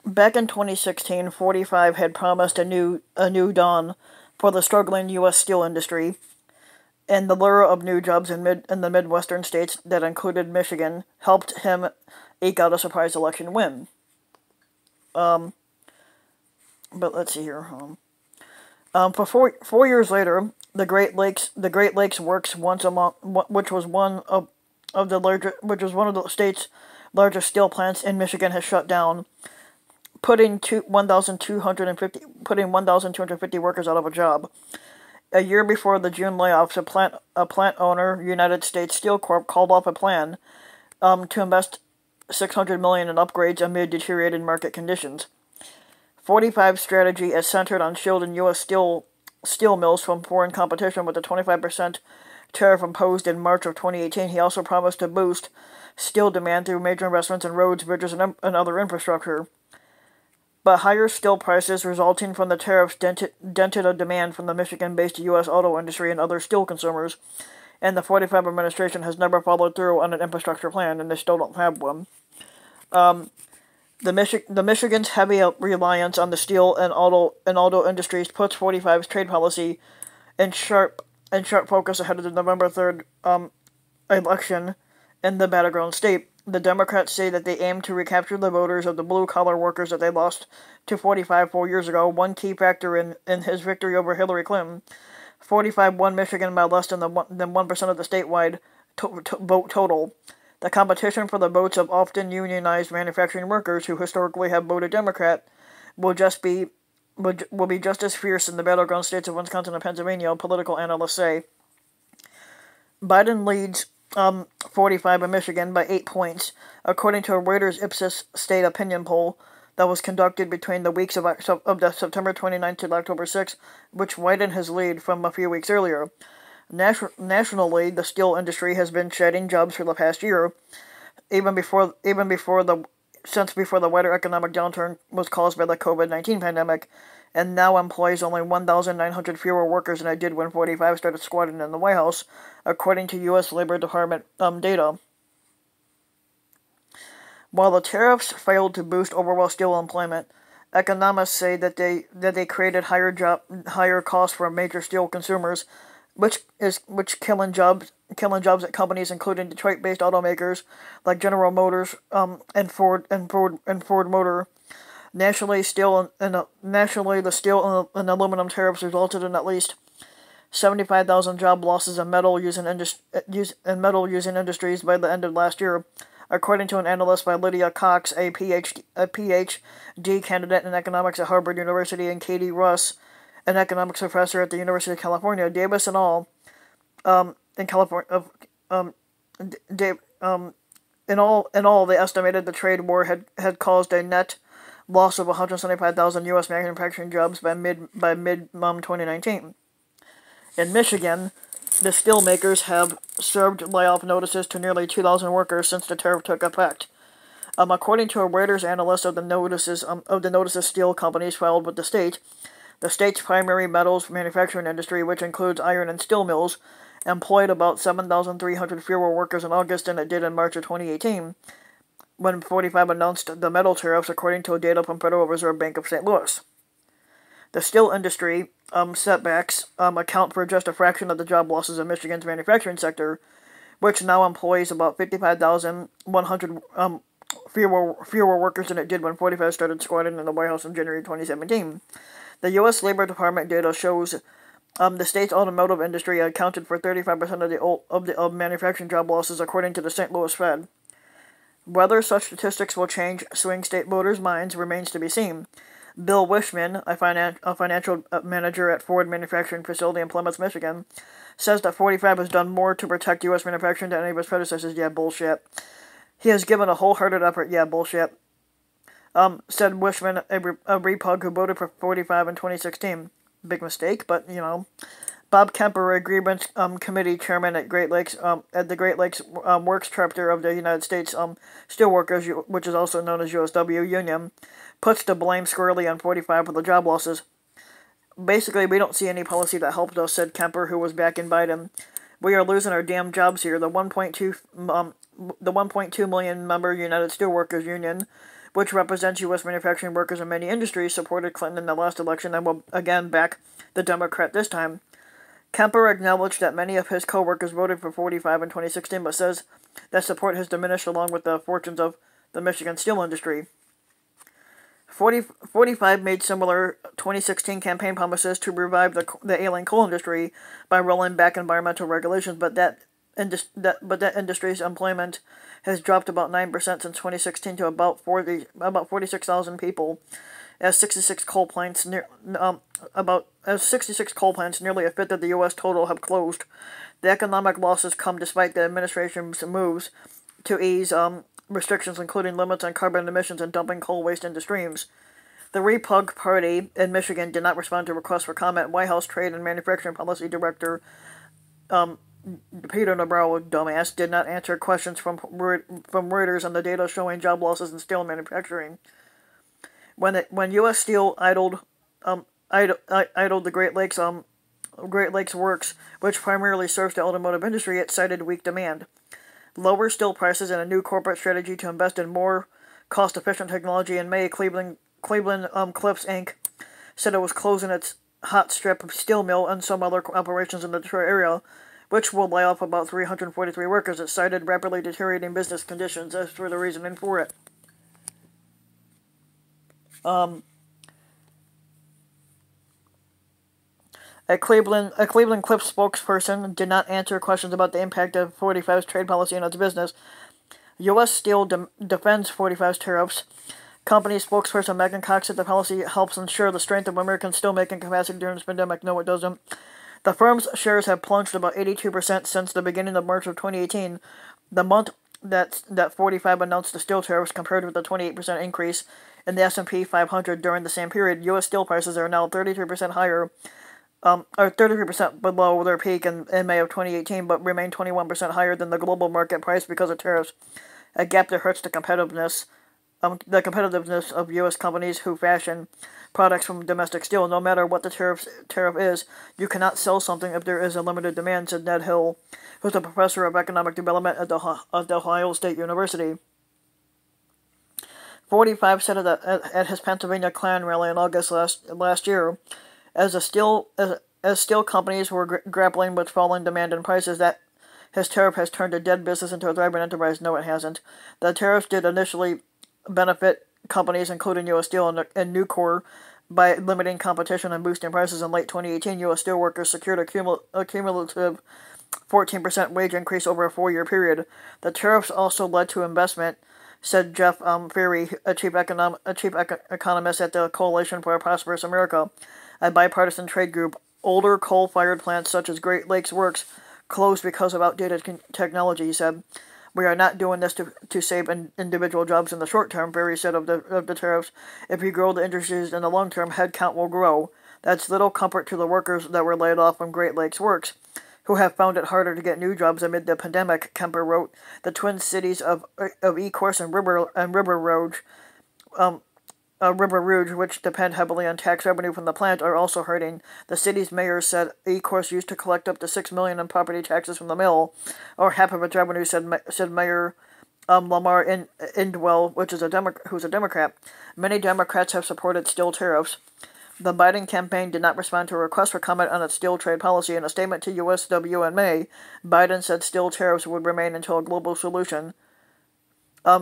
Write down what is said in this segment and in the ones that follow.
Back in 2016, 45 had promised a new dawn for the struggling U.S. steel industry, and the lure of new jobs in the Midwestern states that included Michigan helped him eke out a surprise election win. Um, but let's see here. For 4 years later, the Great Lakes Works which was one of the state's largest steel plants in Michigan, has shut down, putting 1,250 workers out of a job. A year before the June layoffs, a plant owner, United States Steel Corp, called off a plan to invest $600 million in upgrades amid deteriorating market conditions. 45's strategy is centered on shielding U.S. steel mills from foreign competition with a 25% tariff imposed in March of 2018. He also promised to boost steel demand through major investments in roads, bridges, and other infrastructure. But higher steel prices resulting from the tariffs dented a demand from the Michigan-based U.S. auto industry and other steel consumers, and the 45 administration has never followed through on an infrastructure plan, and they still don't have one. Um, the Michigan's heavy reliance on the steel and auto industries puts 45's trade policy in sharp focus ahead of the November 3rd election in the battleground state. The Democrats say that they aim to recapture the voters of the blue-collar workers that they lost to 45 4 years ago, one key factor in his victory over Hillary Clinton. 45 won Michigan by less than 1% of the statewide vote total. The competition for the votes of often unionized manufacturing workers who historically have voted Democrat will be just as fierce in the battleground states of Wisconsin and Pennsylvania, political analysts say. Biden leads 45 in Michigan by 8 points, according to a Reuters Ipsos state opinion poll that was conducted between the weeks of September 29th to October 6th, which widened his lead from a few weeks earlier. Nationally, the steel industry has been shedding jobs for the past year, before the wider economic downturn was caused by the COVID-19 pandemic, and now employs only 1,900 fewer workers than it did when 45 started squatting in the White House, according to U.S. Labor Department data. While the tariffs failed to boost overall steel employment, economists say that they created higher costs for major steel consumers, which killing jobs at companies including Detroit-based automakers like General Motors and Ford Motor. Nationally, the steel and aluminum tariffs resulted in at least 75,000 job losses in metal using industries by the end of last year, according to an analyst by Lydia Cox, a PhD candidate in economics at Harvard University, and Katie Russ, an economics professor at the University of California. Davis and all, in California, Dave, in all, they estimated the trade war had caused a net loss of 175,000 U.S. manufacturing jobs by mid 2019. In Michigan, the steel makers have served layoff notices to nearly 2,000 workers since the tariff took effect. According to a Reuters analyst of the notices steel companies filed with the state's primary metals manufacturing industry, which includes iron and steel mills, employed about 7,300 fewer workers in August than it did in March of 2018, when 45 announced the metal tariffs, according to data from Federal Reserve Bank of St. Louis. The steel industry setbacks account for just a fraction of the job losses in Michigan's manufacturing sector, which now employs about 55,100 fewer workers than it did when 45 started squatting in the White House in January 2017. The U.S. Labor Department data shows the state's automotive industry accounted for 35% of manufacturing job losses, according to the St. Louis Fed. Whether such statistics will change swing state voters' minds remains to be seen. Bill Wishman, a financial manager at Ford Manufacturing Facility in Plymouth, Michigan, says that 45 has done more to protect U.S. manufacturing than any of his predecessors. Yeah, bullshit. He has given a wholehearted effort. Yeah, bullshit. Said Wishman, a repug who voted for 45 in 2016. Big mistake, but, Bob Kemper, a grievance committee chairman at the Great Lakes Works chapter of the United States Steelworkers, which is also known as USW Union, puts the blame squarely on 45 for the job losses. Basically, we don't see any policy that helped us, said Kemper, who was backing Biden. We are losing our damn jobs here. The 1.2 million member United Steelworkers Union, which represents U.S. manufacturing workers in many industries, supported Clinton in the last election and will again back the Democrat this time. Kemper acknowledged that many of his co-workers voted for 45 in 2016, but says that support has diminished along with the fortunes of the Michigan steel industry. 45 made similar 2016 campaign promises to revive the ailing coal industry by rolling back environmental regulations, but that industry's employment has dropped about 9% since 2016 to about 46,000 people, as 66 coal plants, nearly a fifth of the U.S. total, have closed. The economic losses come despite the administration's moves to ease restrictions, including limits on carbon emissions and dumping coal waste into streams. The Repug Party in Michigan did not respond to requests for comment. White House Trade and Manufacturing Policy Director Peter Navarro, dumbass, did not answer questions from Reuters on the data showing job losses in steel manufacturing. When U.S. Steel idled the Great Lakes Works, which primarily serves the automotive industry, it cited weak demand. Lower steel prices and a new corporate strategy to invest in more cost-efficient technology. In May, Cleveland Cliffs Inc. said it was closing its hot strip steel mill and some other operations in the Detroit area, which will lay off about 343 workers. It cited rapidly deteriorating business conditions as for the reasoning for it. A Cleveland Cliffs spokesperson did not answer questions about the impact of 45's trade policy on its business. U.S. Steel defends 45's tariffs. Company spokesperson Megan Cox said the policy helps ensure the strength of American steelmaking capacity during this pandemic. No, it doesn't. The firm's shares have plunged about 82% since the beginning of March of 2018, the month that 45 announced the steel tariffs, compared with the 28% increase in the S&P 500 during the same period. U.S. steel prices are now 33% higher, or 33% below their peak in May of 2018, but remain 21% higher than the global market price because of tariffs, a gap that hurts the competitiveness of U.S. companies who fashion products from domestic steel. No matter what the tariff is, you cannot sell something if there is a limited demand, said Ned Hill, who's a professor of economic development at the Ohio State University. 45 said at his Pennsylvania Klan rally in August last year, as steel companies were grappling with falling demand and prices, that his tariff has turned a dead business into a thriving enterprise. No, it hasn't. The tariffs did initially benefit companies including U.S. Steel and Nucor by limiting competition and boosting prices. In late 2018, U.S. Steel workers secured a cumulative 14% wage increase over a 4-year period. The tariffs also led to investment, said Jeff Ferry, a chief economist at the Coalition for a Prosperous America, a bipartisan trade group. Older coal-fired plants such as Great Lakes Works closed because of outdated technology, he said. We are not doing this to save individual jobs in the short term, Ferry said of the tariffs. If you grow the industries in the long term, headcount will grow. That's little comfort to the workers that were laid off from Great Lakes Works, who have found it harder to get new jobs amid the pandemic, Kemper wrote. The twin cities of Ecorse and River Rouge, which depend heavily on tax revenue from the plant, are also hurting. The city's mayor said Ecorse used to collect up to $6 million in property taxes from the mill, or half of its revenue, said Mayor Lamar Indwell, who's a Democrat. Many Democrats have supported steel tariffs. The Biden campaign did not respond to a request for comment on its steel trade policy. In a statement to USW in May, Biden said steel tariffs would remain until a global solution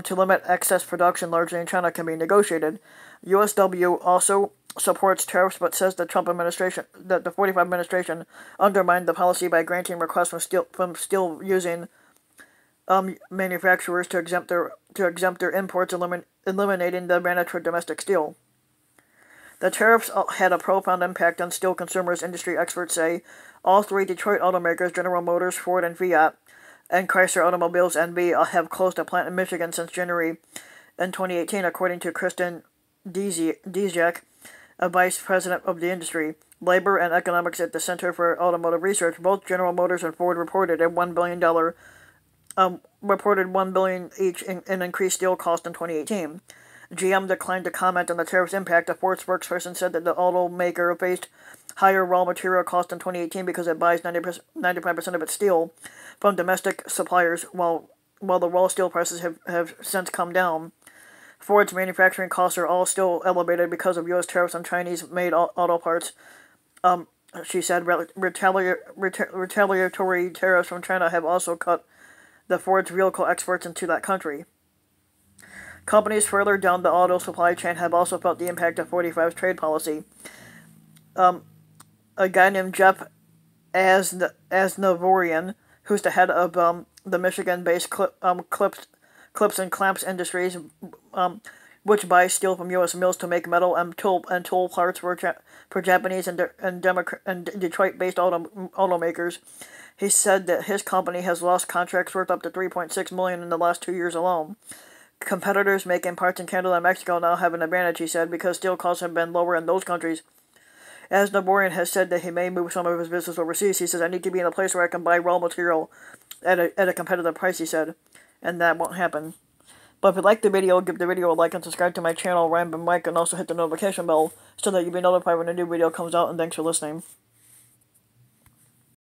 to limit excess production, largely in China, can be negotiated. USW also supports tariffs, but says the 45 administration undermined the policy by granting requests from steel using manufacturers to exempt their imports, eliminating the advantage for domestic steel. The tariffs had a profound impact on steel consumers, industry experts say. All three Detroit automakers, General Motors, Ford, and Fiat, and Chrysler Automobiles NV, have closed a plant in Michigan since January in 2018, according to Kristen Dziak, a vice president of the industry, labor, and economics at the Center for Automotive Research. Both General Motors and Ford reported $1 billion each in increased steel cost in 2018. GM declined to comment on the tariff's impact. A Ford spokesperson said that the automaker faced higher raw material costs in 2018 because it buys 95% of its steel from domestic suppliers, while the raw steel prices have since come down. Ford's manufacturing costs are all still elevated because of U.S. tariffs on Chinese-made auto parts. She said retaliatory tariffs from China have also cut the Ford's vehicle exports into that country. Companies further down the auto supply chain have also felt the impact of 45's trade policy. A guy named Jeff Asnavorian, who's the head of the Michigan-based clips and clamps industries, which buys steel from U.S. mills to make metal and tool parts for Japanese and Detroit-based automakers. He said that his company has lost contracts worth up to $3.6 million in the last 2 years alone. Competitors making parts in Canada and Mexico now have an advantage, he said, because steel costs have been lower in those countries. As Naborian has said that he may move some of his business overseas, he says, I need to be in a place where I can buy raw material at a competitive price, he said, and that won't happen. But if you like the video, give the video a like and subscribe to my channel, Rambin Mike, and also hit the notification bell so that you'll be notified when a new video comes out, and thanks for listening.